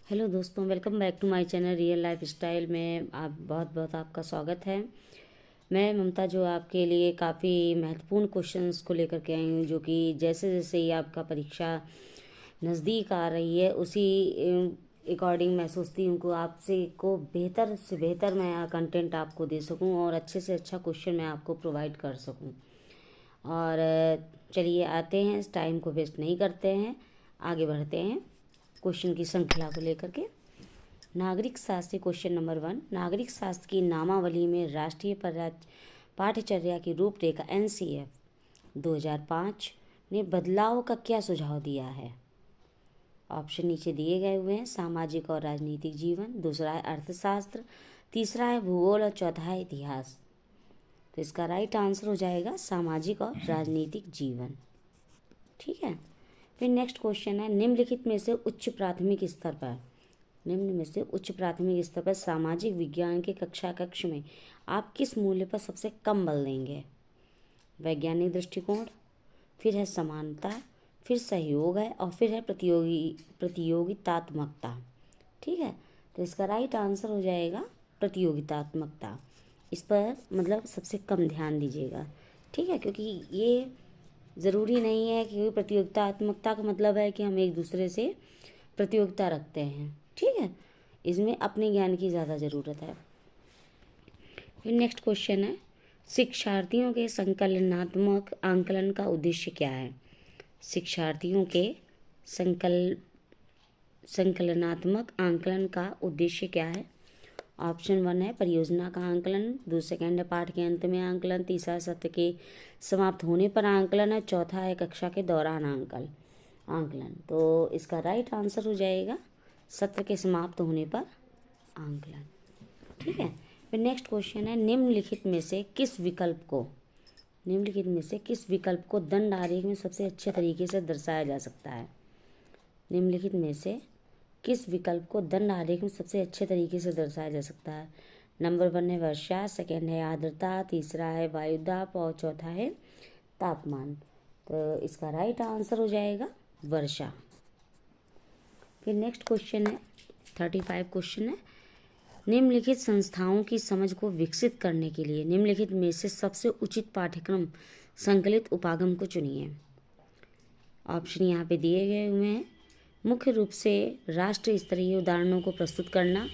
Hello दोस्तों, welcome back to my channel real life style में आप बहुत बहुत आपका स्वागत है। मैं ममता जो आपके लिए काफ़ी महत्वपूर्ण क्वेश्चंस को लेकर के आई हूँ, जो कि जैसे जैसे ही आपका परीक्षा नज़दीक आ रही है उसी अकॉर्डिंग मैं सोचती हूँ कि आपसे को बेहतर से बेहतर मैं कंटेंट आपको दे सकूँ और अच्छे से अच्छा क्वेश्चन मैं आपको प्रोवाइड कर सकूँ। और चलिए आते हैं, इस टाइम को वेस्ट नहीं करते हैं, आगे बढ़ते हैं क्वेश्चन की श्रृंखला को लेकर के। नागरिक शास्त्र क्वेश्चन नंबर 1। नागरिक शास्त्र की नामावली में राष्ट्रीय पाठ्यचर्या की रूपरेखा NCF 2005 ने बदलाव का क्या सुझाव दिया है? ऑप्शन नीचे दिए गए हुए हैं। सामाजिक और राजनीतिक जीवन, दूसरा है अर्थशास्त्र, तीसरा है भूगोल और चौथा है इतिहास। तो इसका राइट आंसर हो जाएगा सामाजिक और राजनीतिक जीवन। ठीक है, फिर नेक्स्ट क्वेश्चन है, निम्नलिखित में से उच्च प्राथमिक स्तर पर सामाजिक विज्ञान के कक्ष में आप किस मूल्य पर सबसे कम बल देंगे? वैज्ञानिक दृष्टिकोण, फिर है समानता, फिर सहयोग है और फिर है प्रतियोगितात्मकता। ठीक है, तो इसका राइट आंसर हो जाएगा प्रतियोगितात्मकता। इस पर मतलब सबसे कम ध्यान दीजिएगा। ठीक है, क्योंकि ये ज़रूरी नहीं है कि प्रतियोगितात्मकता का मतलब है कि हम एक दूसरे से प्रतियोगिता रखते हैं। ठीक है, इसमें अपने ज्ञान की ज़्यादा ज़रूरत है। फिर नेक्स्ट क्वेश्चन है, शिक्षार्थियों के संकलनात्मक आंकलन का उद्देश्य क्या है? शिक्षार्थियों के संकलनात्मक आंकलन का उद्देश्य क्या है? ऑप्शन 1 है परियोजना का आंकलन, सेकंड है पाठ के अंत में आंकलन, तीसरा सत्र के समाप्त होने पर आंकलन है, चौथा है कक्षा के दौरान आंकलन। तो इसका राइट आंसर हो जाएगा सत्र के समाप्त होने पर आंकलन। ठीक है, फिर नेक्स्ट क्वेश्चन है, निम्नलिखित में से किस विकल्प को दंड आरेख में सबसे अच्छे तरीके से दर्शाया जा सकता है? निम्नलिखित में से किस विकल्प को दंड आरेख में सबसे अच्छे तरीके से दर्शाया जा सकता है? नंबर 1 है वर्षा, सेकेंड है आर्द्रता, तीसरा है वायुदाब और चौथा है तापमान। तो इसका राइट आंसर हो जाएगा वर्षा। फिर नेक्स्ट क्वेश्चन है 35 क्वेश्चन है, निम्नलिखित संस्थाओं की समझ को विकसित करने के लिए निम्नलिखित में से सबसे उचित पाठ्यक्रम संकलित उपागम को चुनिए। ऑप्शन यहाँ पे दिए गए हुए हैं। मुख्य रूप से राष्ट्र स्तरीय उदाहरणों को प्रस्तुत करना,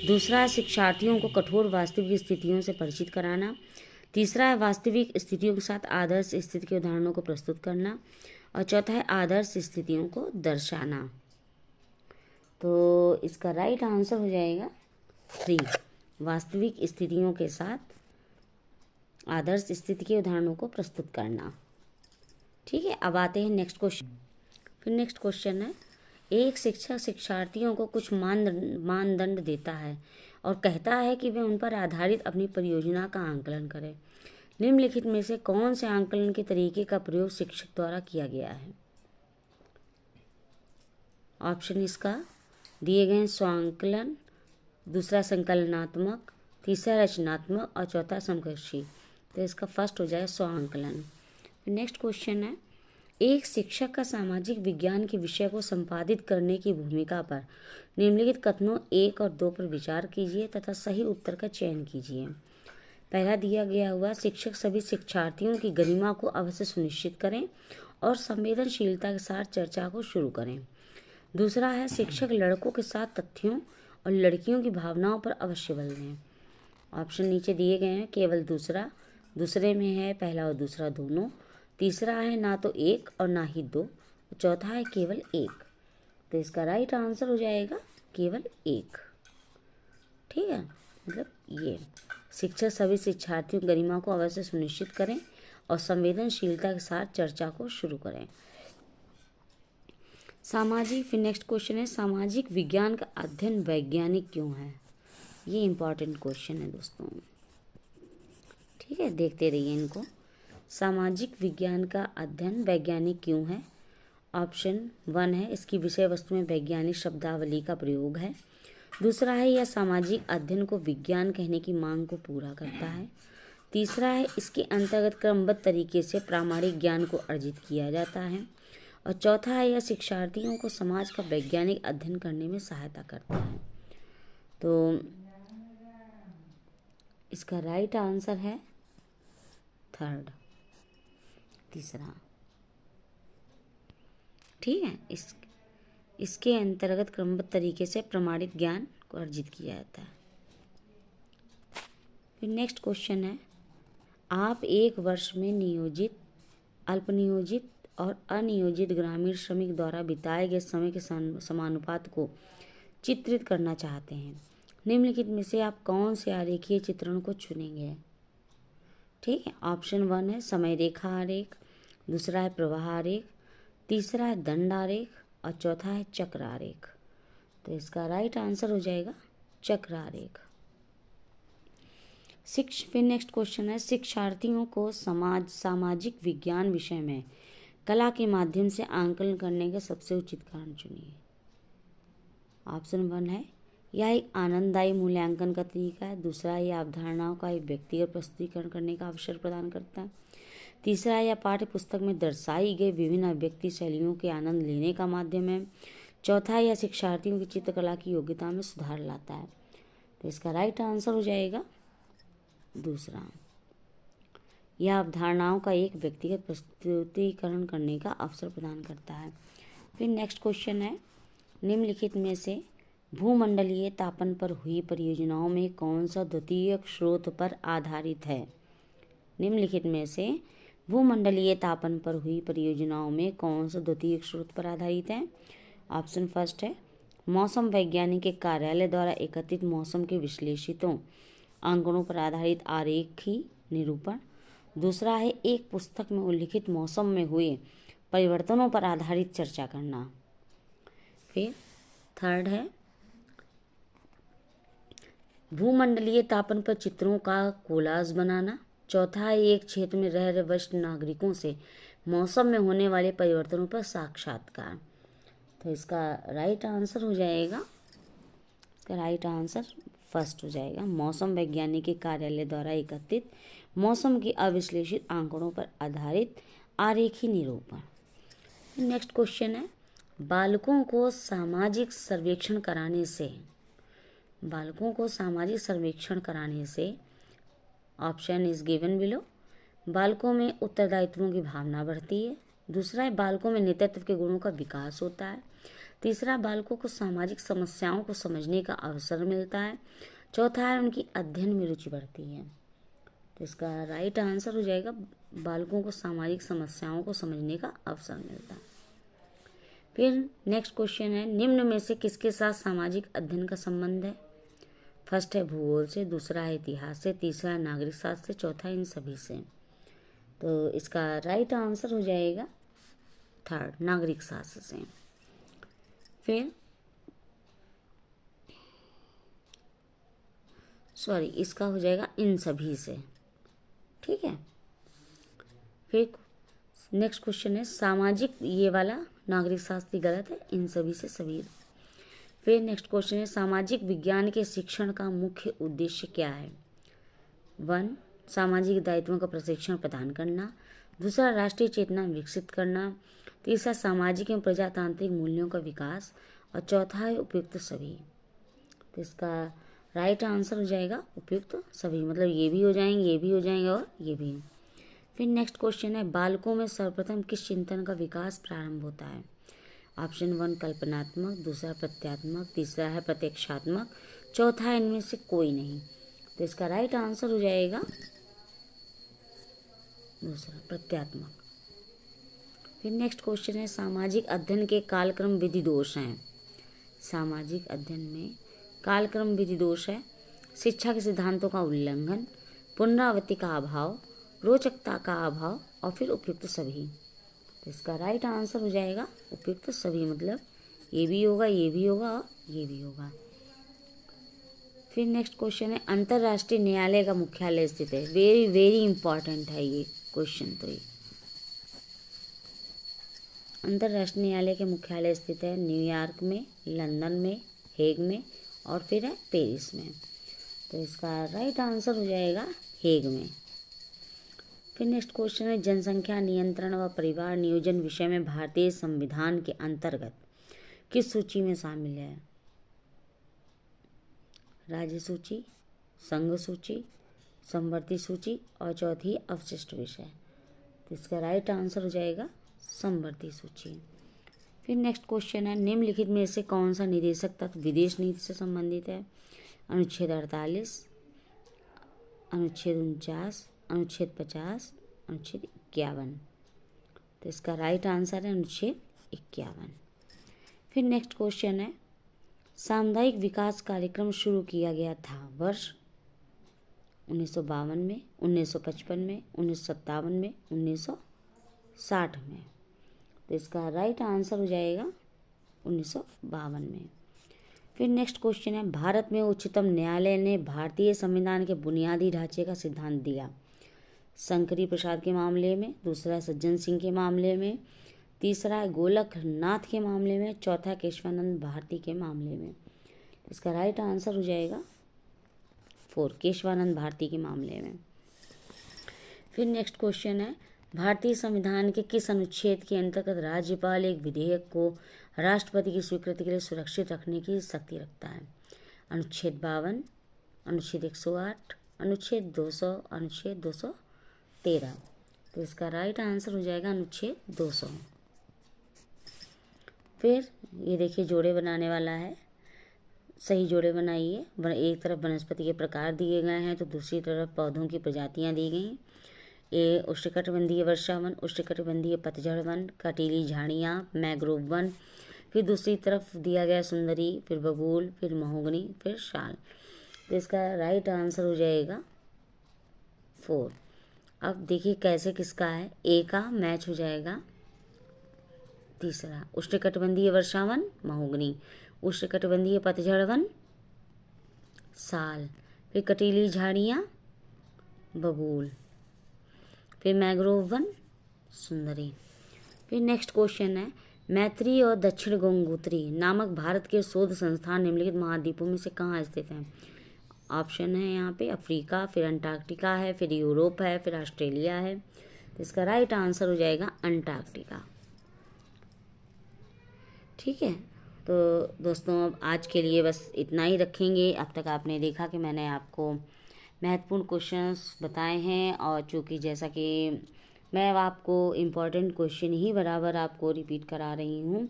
दूसरा है शिक्षार्थियों को कठोर वास्तविक स्थितियों से परिचित कराना, तीसरा है वास्तविक स्थितियों के साथ आदर्श स्थिति के उदाहरणों को प्रस्तुत करना और चौथा है आदर्श स्थितियों को दर्शाना। तो इसका राइट आंसर हो जाएगा 3, वास्तविक स्थितियों के साथ आदर्श स्थिति के उदाहरणों को प्रस्तुत करना। ठीक है, अब आते हैं नेक्स्ट क्वेश्चन। फिर नेक्स्ट क्वेश्चन है, एक शिक्षक शिक्षार्थियों को कुछ मानदंड देता है और कहता है कि वे उन पर आधारित अपनी परियोजना का आंकलन करें। निम्नलिखित में से कौन से आंकलन के तरीके का प्रयोग शिक्षक द्वारा किया गया है? ऑप्शन इसका दिए गए हैं, स्वांकलन, दूसरा संकलनात्मक, तीसरा रचनात्मक और चौथा समकक्षी। तो इसका फर्स्ट हो जाए स्वांकलन। नेक्स्ट क्वेश्चन है, एक शिक्षक का सामाजिक विज्ञान के विषय को संपादित करने की भूमिका पर निम्नलिखित कथनों 1 और 2 पर विचार कीजिए तथा सही उत्तर का चयन कीजिए। पहला दिया गया हुआ, शिक्षक सभी शिक्षार्थियों की गरिमा को अवश्य सुनिश्चित करें और संवेदनशीलता के साथ चर्चा को शुरू करें। दूसरा है, शिक्षक लड़कों के साथ तथ्यों और लड़कियों की भावनाओं पर अवश्य बल दें। ऑप्शन नीचे दिए गए हैं, केवल दूसरे में है पहला और दूसरा दोनों, तीसरा है ना तो 1 और ना ही 2, चौथा है केवल 1। तो इसका राइट आंसर हो जाएगा केवल 1। ठीक है, मतलब ये शिक्षक सभी शिक्षार्थियों की गरिमा को अवश्य सुनिश्चित करें और संवेदनशीलता के साथ चर्चा को शुरू करें। फिर नेक्स्ट क्वेश्चन है, सामाजिक विज्ञान का अध्ययन वैज्ञानिक क्यों है? ये इम्पॉर्टेंट क्वेश्चन है दोस्तों। ठीक है, देखते रहिए इनको। सामाजिक विज्ञान का अध्ययन वैज्ञानिक क्यों है? ऑप्शन 1 है, इसकी विषय वस्तु में वैज्ञानिक शब्दावली का प्रयोग है। दूसरा है, यह सामाजिक अध्ययन को विज्ञान कहने की मांग को पूरा करता है। तीसरा है, इसके अंतर्गत क्रमबद्ध तरीके से प्रामाणिक ज्ञान को अर्जित किया जाता है। और चौथा है यह शिक्षार्थियों को समाज का वैज्ञानिक अध्ययन करने में सहायता करता है। तो इसका राइट आंसर है थर्ड, तीसरा। ठीक है, इसके अंतर्गत क्रमबद्ध तरीके से प्रमाणित ज्ञान को अर्जित किया जाता है। फिर नेक्स्ट क्वेश्चन है, आप एक वर्ष में नियोजित, अल्पनियोजित और अनियोजित ग्रामीण श्रमिक द्वारा बिताए गए समय के समानुपात को चित्रित करना चाहते हैं। निम्नलिखित में से आप कौन से आरेखीय चित्रण को चुनेंगे? ठीक है, ऑप्शन 1 है समय रेखा आरेख, दूसरा है प्रवाह आरेख, तीसरा है दंड आरेख और चौथा है चक्र आरेख। तो इसका राइट आंसर हो जाएगा चक्र आरेख। फिर नेक्स्ट क्वेश्चन है, शिक्षार्थियों को सामाजिक विज्ञान विषय में कला के माध्यम से आंकलन करने के सबसे उचित कारण चुनिए। ऑप्शन 1 है यह एक आनंददायी मूल्यांकन का तरीका है, दूसरा यह अवधारणाओं का एक व्यक्तिगत प्रस्तुतिकरण करने का अवसर प्रदान करता है, तीसरा यह पाठ्य पुस्तक में दर्शाई गई विभिन्न अभिव्यक्ति शैलियों के आनंद लेने का माध्यम है, चौथा यह शिक्षार्थियों की चित्रकला की योग्यता में सुधार लाता है। तो इसका राइट आंसर हो जाएगा दूसरा, यह अवधारणाओं का एक व्यक्तिगत प्रस्तुतिकरण करने का अवसर प्रदान करता है। फिर नेक्स्ट क्वेश्चन है, निम्नलिखित में से भूमंडलीय तापन पर हुई परियोजनाओं में कौन सा द्वितीयक स्रोत पर आधारित है? निम्नलिखित में से भूमंडलीय तापन पर हुई परियोजनाओं में कौन सा द्वितीयक स्रोत पर आधारित है? ऑप्शन फर्स्ट है मौसम वैज्ञानिक के कार्यालय द्वारा एकत्रित मौसम के विश्लेषितों आंकड़ों पर आधारित आरेखी निरूपण, दूसरा है एक पुस्तक में उल्लिखित मौसम में हुए परिवर्तनों पर आधारित चर्चा करना, फिर थर्ड है भूमंडलीय तापन पर चित्रों का कोलाज बनाना, चौथा है एक क्षेत्र में रह रहे वरिष्ठ नागरिकों से मौसम में होने वाले परिवर्तनों पर साक्षात्कार। तो इसका राइट आंसर हो जाएगा, इसका राइट आंसर फर्स्ट हो जाएगा, मौसम वैज्ञानिक के कार्यालय द्वारा एकत्रित मौसम की अविश्लेषित आंकड़ों पर आधारित आरेखी निरूपण। नेक्स्ट क्वेश्चन है, बालकों को सामाजिक सर्वेक्षण कराने से ऑप्शन इज गिवन बिलो, बालकों में उत्तरदायित्वों की भावना बढ़ती है, दूसरा है बालकों में नेतृत्व के गुणों का विकास होता है, तीसरा बालकों को सामाजिक समस्याओं को समझने का अवसर मिलता है, चौथा है उनकी अध्ययन में रुचि बढ़ती है। तो इसका राइट आंसर हो जाएगा बालकों को सामाजिक समस्याओं को समझने का अवसर मिलता है। फिर नेक्स्ट क्वेश्चन है, निम्न में से किसके साथ सामाजिक अध्ययन का संबंध है? फर्स्ट है भूगोल से, दूसरा है इतिहास से, तीसरा है नागरिक शास्त्र से, चौथा इन सभी से। तो इसका राइट आंसर हो जाएगा थर्ड, नागरिक शास्त्र से। फिर इसका हो जाएगा इन सभी से। ठीक है, फिर नेक्स्ट क्वेश्चन है सामाजिक, ये वाला नागरिक शास्त्र गलत है, इन सभी से सभी। फिर नेक्स्ट क्वेश्चन है सामाजिक विज्ञान के शिक्षण का मुख्य उद्देश्य क्या है? 1 सामाजिक दायित्वों का प्रशिक्षण प्रदान करना, दूसरा राष्ट्रीय चेतना विकसित करना, तीसरा सामाजिक एवं प्रजातांत्रिक मूल्यों का विकास और चौथा है उपयुक्त सभी। तो इसका राइट आंसर हो जाएगा उपयुक्त सभी, मतलब ये भी हो जाएंगे, ये भी हो जाएंगे और ये भी। फिर नेक्स्ट क्वेश्चन है बालकों में सर्वप्रथम किस चिंतन का विकास प्रारंभ होता है? ऑप्शन 1 कल्पनात्मक, दूसरा प्रत्यात्मक, तीसरा है प्रत्यक्षात्मक, चौथा है इनमें से कोई नहीं। तो इसका राइट आंसर हो जाएगा दूसरा प्रत्यात्मक। फिर नेक्स्ट क्वेश्चन है सामाजिक अध्ययन के कालक्रम विधि दोष हैं। सामाजिक अध्ययन में कालक्रम विधि दोष है शिक्षा के सिद्धांतों का उल्लंघन, पुनरावृत्ति का अभाव, रोचकता का अभाव और फिर उपयुक्त सभी। तो इसका राइट आंसर हो जाएगा उपयुक्त सभी, मतलब ये भी होगा, ये भी होगा और ये भी होगा। फिर नेक्स्ट क्वेश्चन है अंतर्राष्ट्रीय न्यायालय का मुख्यालय स्थित है। वेरी वेरी इंपॉर्टेंट है ये क्वेश्चन। तो ये अंतर्राष्ट्रीय न्यायालय के मुख्यालय स्थित है न्यूयॉर्क में, लंदन में, हेग में और फिर है पेरिस में। तो इसका राइट आंसर हो जाएगा हेग में। फिर नेक्स्ट क्वेश्चन है, जनसंख्या नियंत्रण व परिवार नियोजन विषय में भारतीय संविधान के अंतर्गत किस सूची में शामिल है? राज्य सूची, संघ सूची, समवर्ती सूची और चौथी अवशिष्ट विषय। तो इसका राइट आंसर हो जाएगा समवर्ती सूची। फिर नेक्स्ट क्वेश्चन है, निम्नलिखित में से कौन सा निदेशक तत्व विदेश नीति से संबंधित है? अनुच्छेद 48, अनुच्छेद 49, अनुच्छेद 50, अनुच्छेद 51। तो इसका राइट आंसर है अनुच्छेद 51। फिर नेक्स्ट क्वेश्चन है, सामुदायिक विकास कार्यक्रम शुरू किया गया था वर्ष 1952 में, 1955 में, 1957 में, 1960 में। तो इसका राइट आंसर हो जाएगा 1952 में। फिर नेक्स्ट क्वेश्चन है, भारत में उच्चतम न्यायालय ने भारतीय संविधान के बुनियादी ढांचे का सिद्धांत दिया? शंकरी प्रसाद के मामले में, दूसरा सज्जन सिंह के मामले में, तीसरा गोलकनाथ के मामले में, चौथा केशवानंद भारती के मामले में। इसका राइट आंसर हो जाएगा 4, केशवानंद भारती के मामले में। फिर नेक्स्ट क्वेश्चन है, भारतीय संविधान के किस अनुच्छेद के अंतर्गत राज्यपाल एक विधेयक को राष्ट्रपति की स्वीकृति के लिए सुरक्षित रखने की शक्ति रखता है? अनुच्छेद 52, अनुच्छेद 108, अनुच्छेद 200, अनुच्छेद 213। तो इसका राइट आंसर हो जाएगा अनुच्छेद 200। फिर ये देखिए जोड़े बनाने वाला है, सही जोड़े बनाइए। एक तरफ वनस्पति के प्रकार दिए गए हैं तो दूसरी तरफ पौधों की प्रजातियां दी गई। ये उष्णकटिबंधीय वर्षा वन, उष्णकटिबंधीय पतझड़ वन, कटीली झाड़ियाँ, मैंग्रोव वन। फिर दूसरी तरफ दिया गया सुंदरी, फिर बबूल, फिर महोगनी, फिर शाल। तो इसका राइट आंसर हो जाएगा 4। अब देखिए कैसे किसका है, ए का मैच हो जाएगा तीसरा, उष्णकटिबंधीय वर्षावन महोगनी, उष्णकटिबंधीय पतझड़ वन साल, फिर कटीली झाड़ियाँ बबूल, फिर मैंग्रोव वन सुंदरी। फिर नेक्स्ट क्वेश्चन है, मैत्री और दक्षिण गंगोत्री नामक भारत के शोध संस्थान निम्नलिखित महाद्वीपों में से कहाँ स्थित हैं? ऑप्शन है यहाँ पे अफ्रीका, फिर अंटार्कटिका है, फिर यूरोप है, फिर ऑस्ट्रेलिया है। तो इसका राइट आंसर हो जाएगा अंटार्कटिका। ठीक है, तो दोस्तों अब आज के लिए बस इतना ही रखेंगे। अब तक आपने देखा कि मैंने आपको महत्वपूर्ण क्वेश्चंस बताए हैं, और चूँकि जैसा कि मैं अब आपको इम्पॉर्टेंट क्वेश्चन ही बराबर आपको रिपीट करा रही हूँ,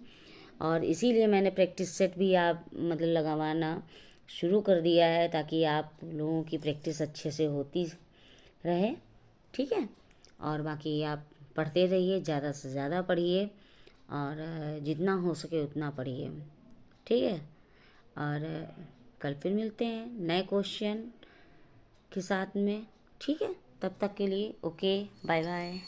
और इसीलिए मैंने प्रैक्टिस सेट भी आप मतलब लगवाना शुरू कर दिया है ताकि आप लोगों की प्रैक्टिस अच्छे से होती रहे। ठीक है, और बाकी आप पढ़ते रहिए, ज़्यादा से ज़्यादा पढ़िए और जितना हो सके उतना पढ़िए। ठीक है, और कल फिर मिलते हैं नए क्वेश्चन के साथ में। ठीक है, तब तक के लिए ओके, बाय बाय।